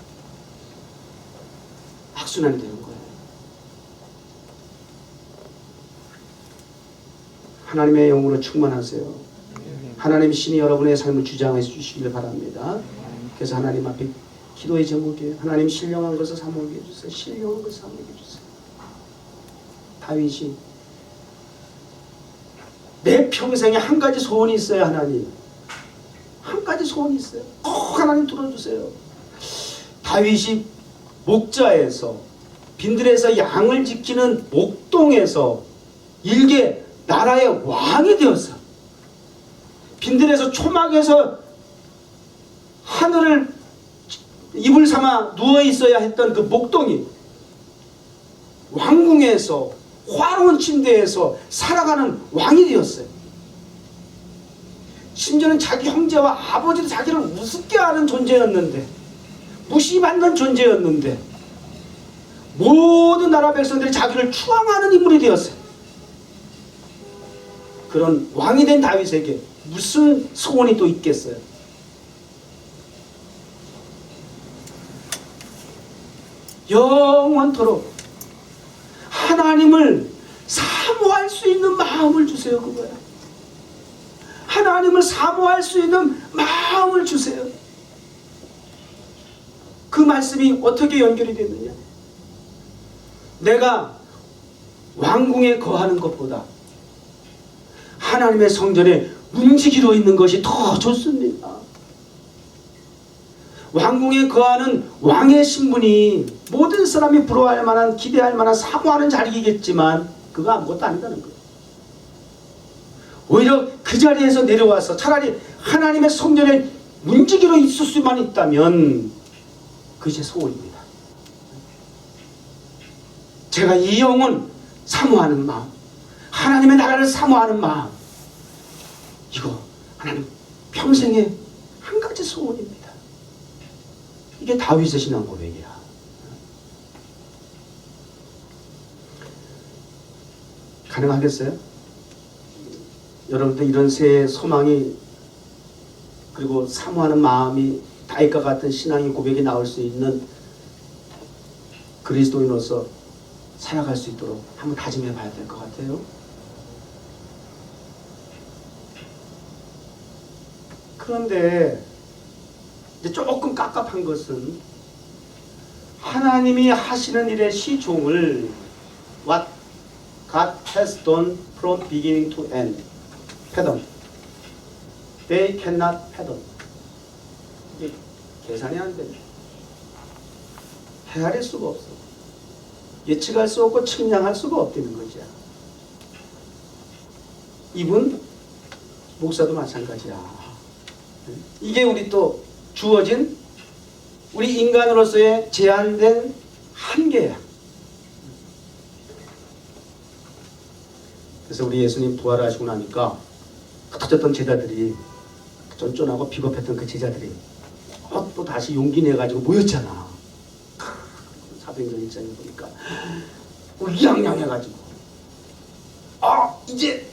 악순환이 되는 거예요. 하나님의 영으로 충만하세요. 하나님 신이 여러분의 삶을 주장해 주시기를 바랍니다. 그래서 하나님 앞에 기도의 제목이에요. 하나님 신령한 것을 사모하게 해주세요. 신령한 것을 사모하게 해주세요. 다윗이 내 평생에 한 가지 소원이 있어요. 하나님 한 가지 소원이 있어요. 꼭 하나님 들어주세요. 다윗이 목자에서 빈들에서 양을 지키는 목동에서 일개 나라의 왕이 되었어. 빈들에서 초막에서 하늘을 이불 삼아 누워 있어야 했던 그 목동이 왕궁에서 화로운 침대에서 살아가는 왕이 되었어요. 심지어는 자기 형제와 아버지도 자기를 우습게 하는 존재였는데, 무시받는 존재였는데 모든 나라 백성들이 자기를 추앙하는 인물이 되었어요. 그런 왕이 된 다윗에게 무슨 소원이 또 있겠어요? 영원토록 하나님을 사모할 수 있는 마음을 주세요. 그거야. 하나님을 사모할 수 있는 마음을 주세요. 그 말씀이 어떻게 연결이 됐느냐? 내가 왕궁에 거하는 것보다 하나님의 성전에 움직이러 있는 것이 더 좋습니다. 왕궁에 거하는 왕의 신분이 모든 사람이 부러워할 만한, 기대할 만한, 사모하는 자리이겠지만 그거 아무것도 아니다는 거예요. 오히려 그 자리에서 내려와서 차라리 하나님의 성전에 움직이러 있을 수만 있다면 그것이 소원입니다. 제가 이 영혼 사모하는 마음, 하나님의 나라를 사모하는 마음, 이거 하나님 평생에 한 가지 소원입니다. 이게 다윗의 신앙 고백이야. 가능하겠어요? 여러분들 이런 새 소망이 그리고 사모하는 마음이 다윗과 같은 신앙의 고백이 나올 수 있는 그리스도인으로서 살아갈 수 있도록 한번 다짐해 봐야 될 것 같아요. 그런데 이제 조금 깝깝한 것은 하나님이 하시는 일의 시종을 What God has done from beginning to end pattern They cannot pattern. 이게 계산이 안 됩니다. 헤아릴 수가 없어. 예측할 수 없고 측량할 수가 없다는 거죠. 이분 목사도 마찬가지야. 이게 우리 또 주어진 우리 인간으로서의 제한된 한계야. 그래서 우리 예수님 부활하시고 나니까 흩어졌던 제자들이 쫀쫀하고 비겁했던 그 제자들이 또 다시 용기 내가지고 모였잖아. 사도행전 1장에 보니까 의기양양해가지고 이제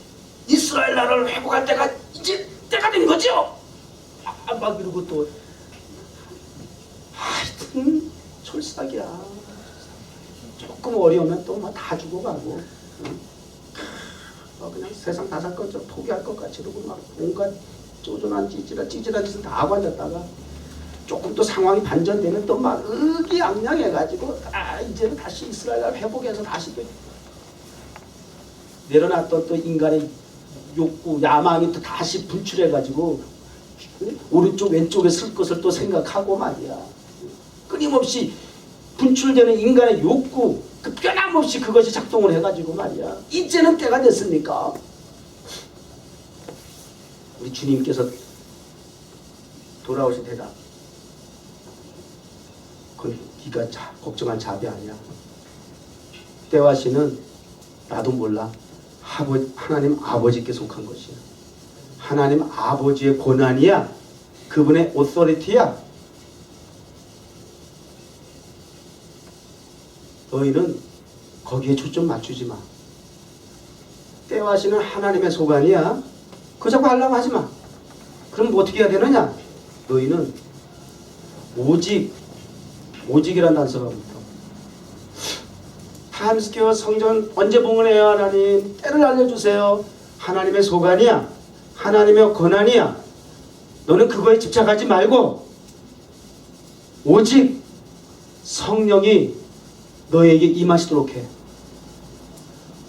이스라엘 나라를 회복할 때가 이제 때가 된 거죠. 막 이러고 또 하여튼 철학이야. 조금 어려우면 또 막 다 죽어가고 그냥 세상 다 살 것 포기할 것 같이 그러고 막 온갖 쪼잔한 찌질한 짓을 다 하고 앉았다가 조금 또 상황이 반전되면 또 막 의기양양해가지고 이제는 다시 이스라엘을 회복해서 다시 또 내려놨던 또 인간의 욕구, 야망이 또 다시 분출해가지고 오른쪽 왼쪽에 쓸 것을 또 생각하고 말이야. 끊임없이 분출되는 인간의 욕구, 그 변함없이 그것이 작동을 해가지고 말이야. 이제는 때가 됐습니까? 우리 주님께서 돌아오신 대답. 그건 네가 걱정한 자비 아니야. 때와 시는 나도 몰라. 하나님 아버지께 속한 것이야. 하나님 아버지의 권한이야. 그분의 오토리티야. 너희는 거기에 초점 맞추지 마. 때와 시는 하나님의 소관이야. 그거 자꾸 하려고 하지 마. 그럼 뭐 어떻게 해야 되느냐? 너희는 오직이라는 단서가 붙어. 타임스퀘어 성전 언제 봉헌해요? 하나님 때를 알려주세요. 하나님의 소관이야. 하나님의 권한이야. 너는 그거에 집착하지 말고 오직 성령이 너에게 임하시도록 해.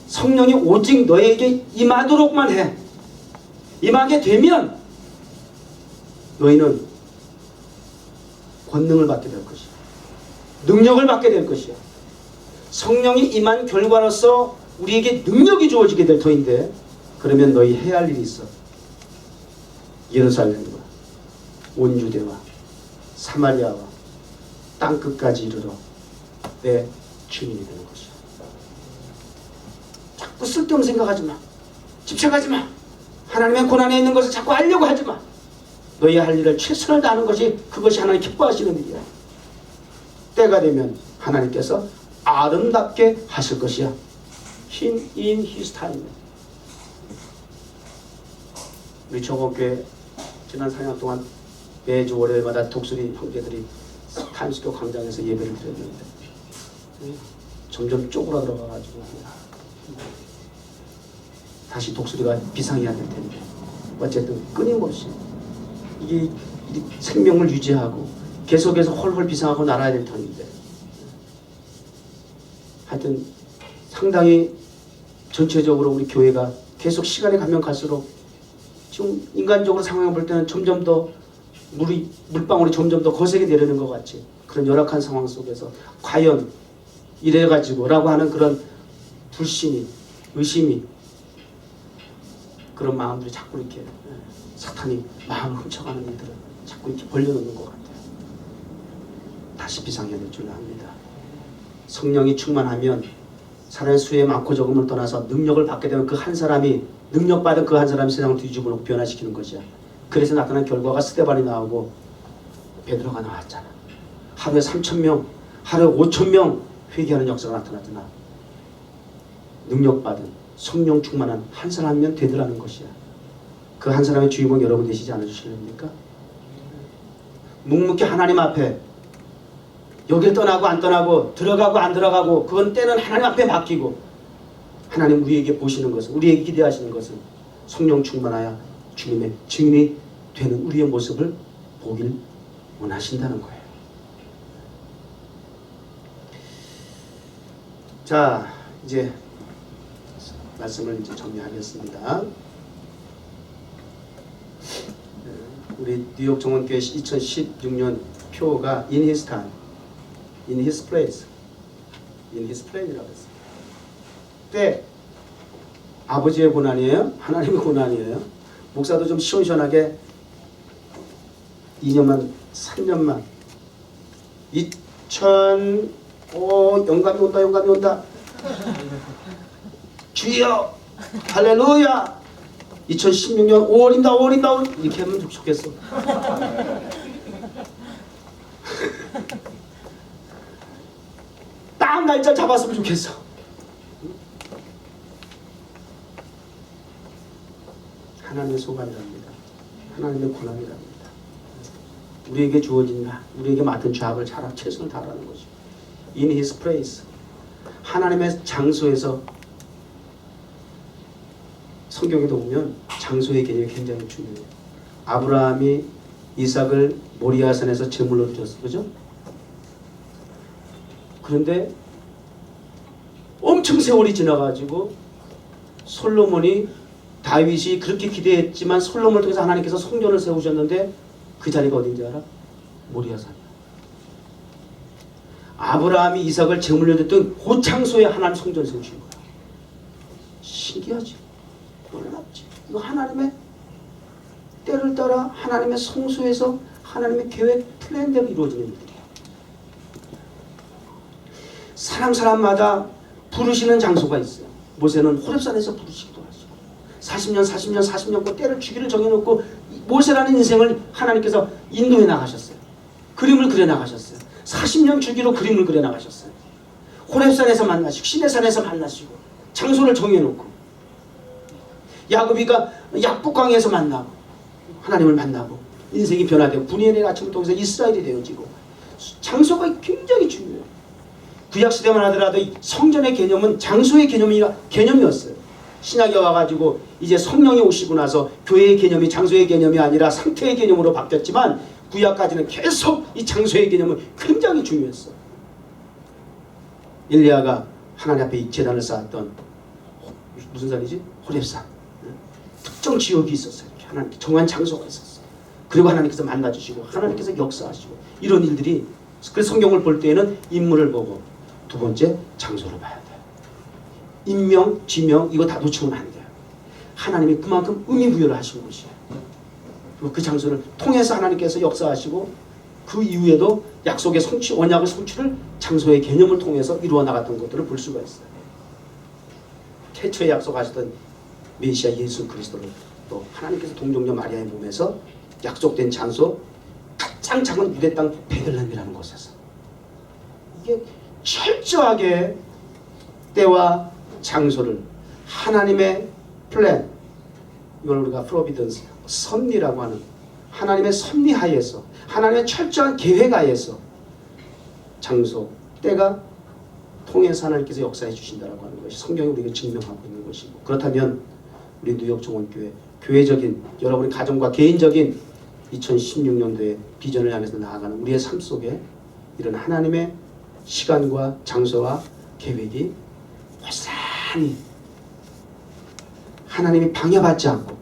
성령이 오직 너에게 임하도록만 해. 임하게 되면 너희는 권능을 받게 될 것이야. 능력을 받게 될 것이야. 성령이 임한 결과로서 우리에게 능력이 주어지게 될 터인데, 그러면 너희 해야 할 일이 있어. 예루살렘과 온 유대와 사마리아와 땅끝까지 이르러 내 주인이 되는 것이야. 자꾸 쓸데없는 생각하지 마. 집착하지 마. 하나님의 고난에 있는 것을 자꾸 알려고 하지 마. 너희 할 일을 최선을 다하는 것이 그것이 하나님 기뻐하시는 일이야. 때가 되면 하나님께서 아름답게 하실 것이야. In His time. 우리 정옥교회 지난 4년 동안 매주 월요일마다 독수리 형제들이 타임스퀘어 광장에서 예배를 드렸는데 점점 쪼그라들어가가지고 다시 독수리가 비상해야 될 텐데, 어쨌든 끊임없이 이게 생명을 유지하고 계속해서 헐헐 비상하고 날아야 될 터인데, 하여튼 상당히 전체적으로 우리 교회가 계속 시간이 가면 갈수록 지금 인간적으로 상황을 볼 때는 점점 더 물방울이 점점 더 거세게 내리는 것 같이, 그런 열악한 상황 속에서 과연 이래가지고 라고 하는 그런 불신이, 의심이, 그런 마음들이 자꾸 이렇게 사탄이 마음을 훔쳐가는 일들을 자꾸 이렇게 벌려놓는 것 같아요. 다시 비상해야 될 줄 압니다. 성령이 충만하면 사람의 수의 많고 적음을 떠나서 능력을 받게 되면 그 한 사람이, 능력받은 그 한 사람이 세상을 뒤집어 놓고 변화시키는 것이야. 그래서 나타난 결과가 스데반이 나오고 베드로가 나왔잖아. 하루에 3,000명, 하루에 5,000명 회개하는 역사가 나타났잖아. 능력받은 성령 충만한 한 사람이면 되더라는 것이야. 그 한 사람의 주인공 여러분 되시지 않으실랍니까? 묵묵히 하나님 앞에 여길 떠나고 안 떠나고 들어가고 안 들어가고 그건 때는 하나님 앞에 맡기고 하나님 우리에게 보시는 것은 우리에게 기대하시는 것은 성령 충만하여 주님의 증인이 되는 우리의 모습을 보길 원하신다는 거예요. 자, 이제 말씀을 이제 정리하겠습니다. 우리 뉴욕 정원교회 2016년 표가 In His Time, In His Place, In His Place이라고 했어요. 때 아버지의 고난이에요? 하나님의 고난이에요? 목사도 좀 시원시원하게 2년만 3년만 영감이 온다 주여 할렐루야 2016년 5월입니다 이렇게 하면 좋겠어. 딱 날짜 잡았으면 좋겠어. 하나님의 소관이랍니다. 하나님의 고난이랍니다. 우리에게 주어진 우리에게 맡은 작업을 잘하고 최선을 다하라는 것이죠. In His place, 하나님의 장소에서 성경에도 보면 장소의 개념이 굉장히 중요해요. 아브라함이 이삭을 모리아산에서 제물로 드렸어, 그죠? 그런데 엄청 세월이 지나가지고 솔로몬이 다윗이 그렇게 기대했지만 솔로몬을 통해서 하나님께서 성전을 세우셨는데 그 자리가 어딘지 알아? 모리아산이야. 아브라함이 이삭을 제물로 드렸던 그 장소에 하나님 성전을 세우신 거야. 신기하지? 놀랍지? 이거 하나님의 때를 따라 하나님의 성소에서 하나님의 계획 플랜대로 이루어지는 일이에요. 사람마다 부르시는 장소가 있어요. 모세는 호렙산에서 부르시기도 하시고 40년 때를 주기를 정해놓고 모세라는 인생을 하나님께서 인도해 나가셨어요. 그림을 그려 나가셨어요. 40년 주기로 그림을 그려 나가셨어요. 호렙산에서 만나시고 시내산에서 만나시고 장소를 정해놓고 야곱이가 약복강에서 만나고 하나님을 만나고 인생이 변화되고 분이엘의 아침을 통해서 이스라엘이 되어지고 장소가 굉장히 중요해요. 구약시대만 하더라도 성전의 개념은 장소의 개념이었어요. 신약에 와가지고 이제 성령이 오시고 나서 교회의 개념이 장소의 개념이 아니라 상태의 개념으로 바뀌었지만 구약까지는 계속 이 장소의 개념은 굉장히 중요했어요. 엘리야가 하나님 앞에 이 제단을 쌓았던 무슨 산이지? 호렙산. 특정 지역이 있었어요. 하나님 정한 장소가 있었어요. 그리고 하나님께서 만나주시고 하나님께서 역사하시고 이런 일들이 그래서 성경을 볼 때에는 인물을 보고 두 번째 장소를 봐야 돼요. 인명, 지명 이거 다 놓치면 안 돼요. 하나님이 그만큼 의미 부여를 하신 것이에요. 그리고 그 장소를 통해서 하나님께서 역사하시고 그 이후에도 약속의 성취, 언약의 성취를 장소의 개념을 통해서 이루어 나갔던 것들을 볼 수가 있어요. 태초에 약속하셨던 메시아 예수 그리스도를 또 하나님께서 동정녀 마리아의 몸에서 약속된 장소 가장 작은 유대 땅 베들레헴이라는 곳에서 이게 철저하게 때와 장소를 하나님의 플랜 이걸 우리가 프로비던스 섭리라고 하는 하나님의 섭리 하에서 하나님의 철저한 계획 하에서 장소 때가 통해서 하나님께서 역사해 주신다라고 하는 것이 성경이 우리에게 증명하고 있는 것이고 그렇다면 우리 뉴욕 정원교회 교회적인 여러분의 가정과 개인적인 2016년도의 비전을 향해서 나아가는 우리의 삶 속에 이런 하나님의 시간과 장소와 계획이 고스란히 하나님이 방해받지 않고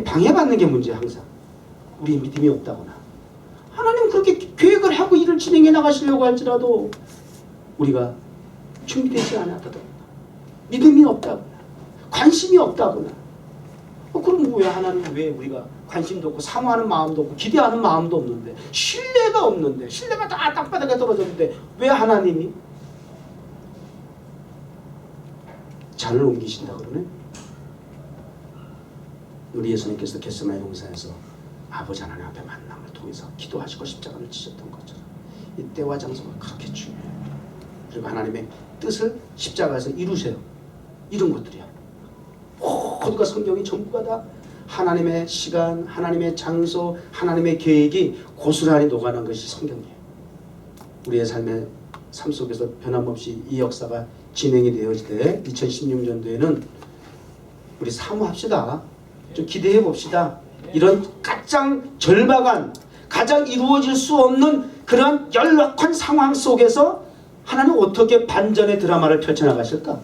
방해받는 게 문제야. 항상 우리 믿음이 없다거나 하나님 그렇게 계획을 하고 일을 진행해 나가시려고 할지라도 우리가 준비되지 않았다거나 믿음이 없다거나 관심이 없다거나 그럼 왜 하나님 왜 우리가 관심도 없고 사모하는 마음도 없고 기대하는 마음도 없는데 신뢰가 없는데 신뢰가 다 땅바닥에 떨어졌는데 왜 하나님이 잔을 옮기신다 그러네? 우리 예수님께서 겟세마네 동산에서 아버지 하나님 앞에 만남을 통해서 기도하시고 십자가를 지셨던 것처럼 이 때와 장소가 그렇게 중요해요. 그리고 하나님의 뜻을 십자가에서 이루세요. 이런 것들이야. 모두가 성경이 전부가 다 하나님의 시간, 하나님의 장소, 하나님의 계획이 고스란히 녹아난 것이 성경이에요. 우리의 삶의 삶 속에서 변함없이 이 역사가 진행이 되어지되 2016년도에는 우리 사모합시다. 좀 기대해 봅시다. 이런 가장 절박한, 가장 이루어질 수 없는 그런 열악한 상황 속에서 하나님 어떻게 반전의 드라마를 펼쳐나가실까?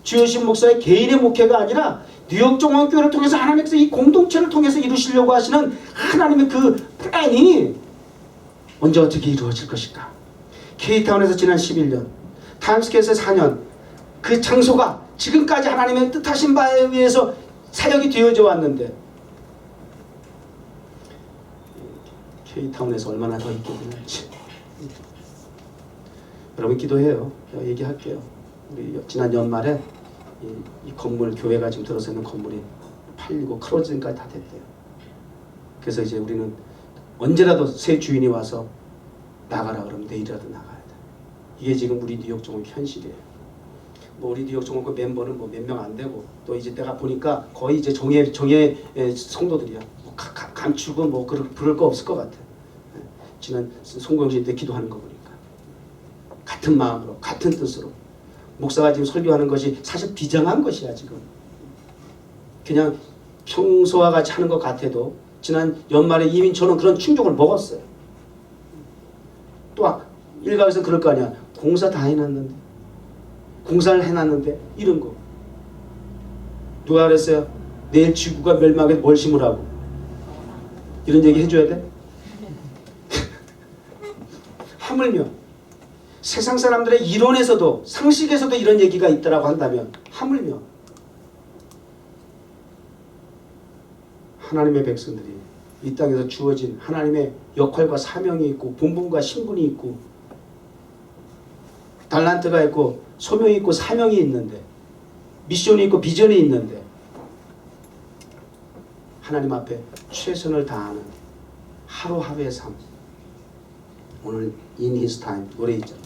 주여신 목사의 개인의 목회가 아니라 뉴욕 종합교회를 통해서 하나님께서 이 공동체를 통해서 이루시려고 하시는 하나님의 그 플랜이 언제 어떻게 이루어질 것일까? K타운에서 지난 11년, 타임스퀘어에서 4년, 그 장소가 지금까지 하나님의 뜻하신 바에 의해서 사역이 되어져 왔는데 K타운에서 얼마나 더 있게 될지 여러분 기도해요. 제가 얘기할게요. 우리 지난 연말에 이 건물, 교회가 지금 들어서 있는 건물이 팔리고 크로징까지 다 됐대요. 그래서 이제 우리는 언제라도 새 주인이 와서 나가라 그러면 내일이라도 나가야 돼. 이게 지금 우리 뉴욕 종합 현실이에요. 뭐 우리 뉴욕 종합 멤버는 뭐 몇 명 안 되고 또 이제 내가 보니까 거의 이제 정예 성도들이야. 뭐 감추고 뭐 그럴 거 없을 것 같아. 지난 송공신 때 기도하는 거 보니까 같은 마음으로 같은 뜻으로 목사가 지금 설교하는 것이 사실 비장한 것이야. 지금 그냥 평소와 같이 하는 것 같아도 지난 연말에 이미 저는 그런 충격을 먹었어요. 또 일각에서 그럴 거 아니야. 공사 다 해놨는데, 공사를 해놨는데 이런 거 누가 그랬어요? 내일 지구가 멸망해 뭘 심으라고 이런 얘기 해줘야 돼? 하물며 세상 사람들의 이론에서도 상식에서도 이런 얘기가 있다라고 한다면 하물며 하나님의 백성들이 이 땅에서 주어진 하나님의 역할과 사명이 있고 본분과 신분이 있고 달란트가 있고 소명이 있고 사명이 있는데 미션이 있고 비전이 있는데 하나님 앞에 최선을 다하는 하루하루의 삶. 오늘 In His Time 노래 있잖아.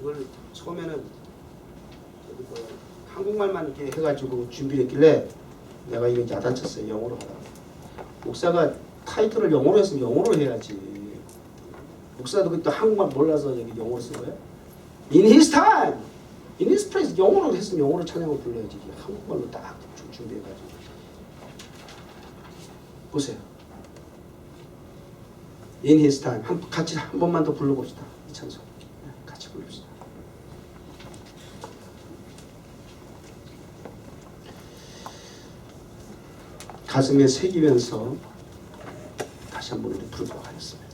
이걸 처음에는 한국말만 이렇게 해가지고 준비를 했길래 내가 이거 야단쳤어요. 영어로 하라고. 목사가 타이틀을 영어로 했으면 영어로 해야지. 목사도 그때 한국말 몰라서 여기 영어로 쓴 거야? In His Time, In His Place 영어로 했으면 영어로 찬양을 불러야지. 한국말로 딱 준비해가지고 보세요. In His Time 같이 한 번만 더 불러봅시다. 이 찬송 같이 부릅시다. 가슴에 새기면서 다시 한번 우리 부르도록 하겠습니다.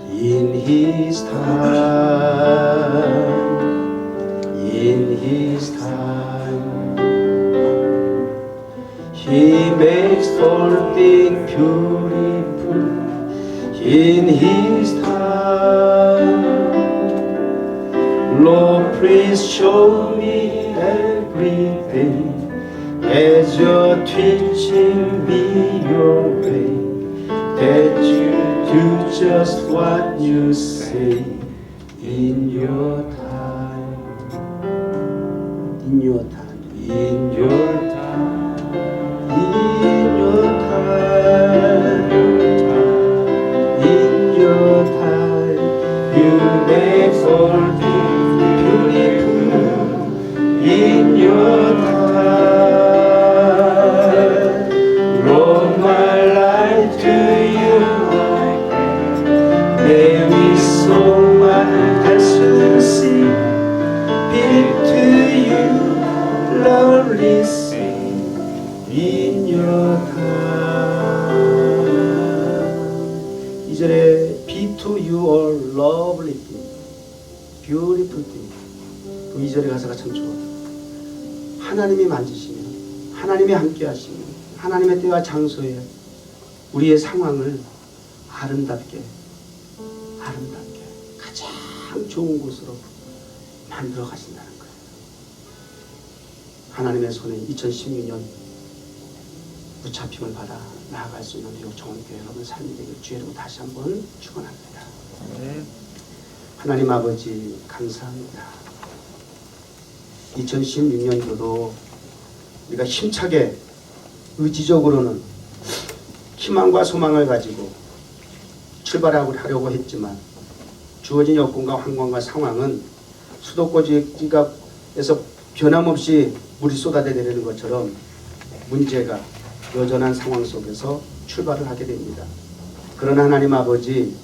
In His time, in His time, He makes all things beautiful. In His time, Lord, please show me everything as You're teaching me Your way, that You do just what You say in Your time, in Your time, in Your time, in Your time, in Your time. You make all things beautiful in Your time. Lord, my life to You there is so much excellency. Big to You, lovely sing in Your time. 2절에 be to you all lovely thing, beautiful thing. 그 2절의 가사가 참 좋아. 하나님이 만지시면 하나님의 함께 하심이 하나님의 때와 장소에 우리의 상황을 아름답게 가장 좋은 곳으로 만들어 가신다는 거예요. 하나님의 손에 2016년 무차핌을 받아 나아갈 수 있는 뉴욕정원교회 여러분 삶이 되길 주의로 다시 한번 축원합니다. 하나님 아버지 감사합니다. 2016년도도 우리가 힘차게 의지적으로는 희망과 소망을 가지고 출발하려고 했지만 주어진 여건과 환경과 상황은 수도꼭지에서 변함없이 물이 쏟아내리는 것처럼 문제가 여전한 상황 속에서 출발을 하게 됩니다. 그러나 하나님 아버지,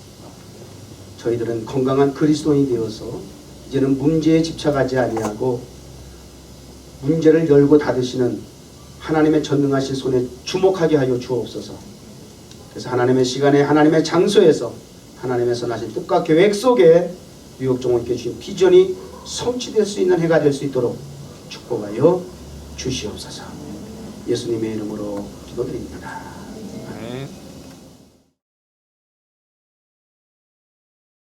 저희들은 건강한 그리스도인이 되어서 이제는 문제에 집착하지 아니하고 문제를 열고 닫으시는 하나님의 전능하신 손에 주목하게 하여 주옵소서. 그래서 하나님의 시간에 하나님의 장소에서 하나님의 선하신 뜻과 계획 속에 뉴욕정원교회 주신 비전이 성취될 수 있는 해가 될 수 있도록 축복하여 주시옵소서. 예수님의 이름으로 기도드립니다. 네.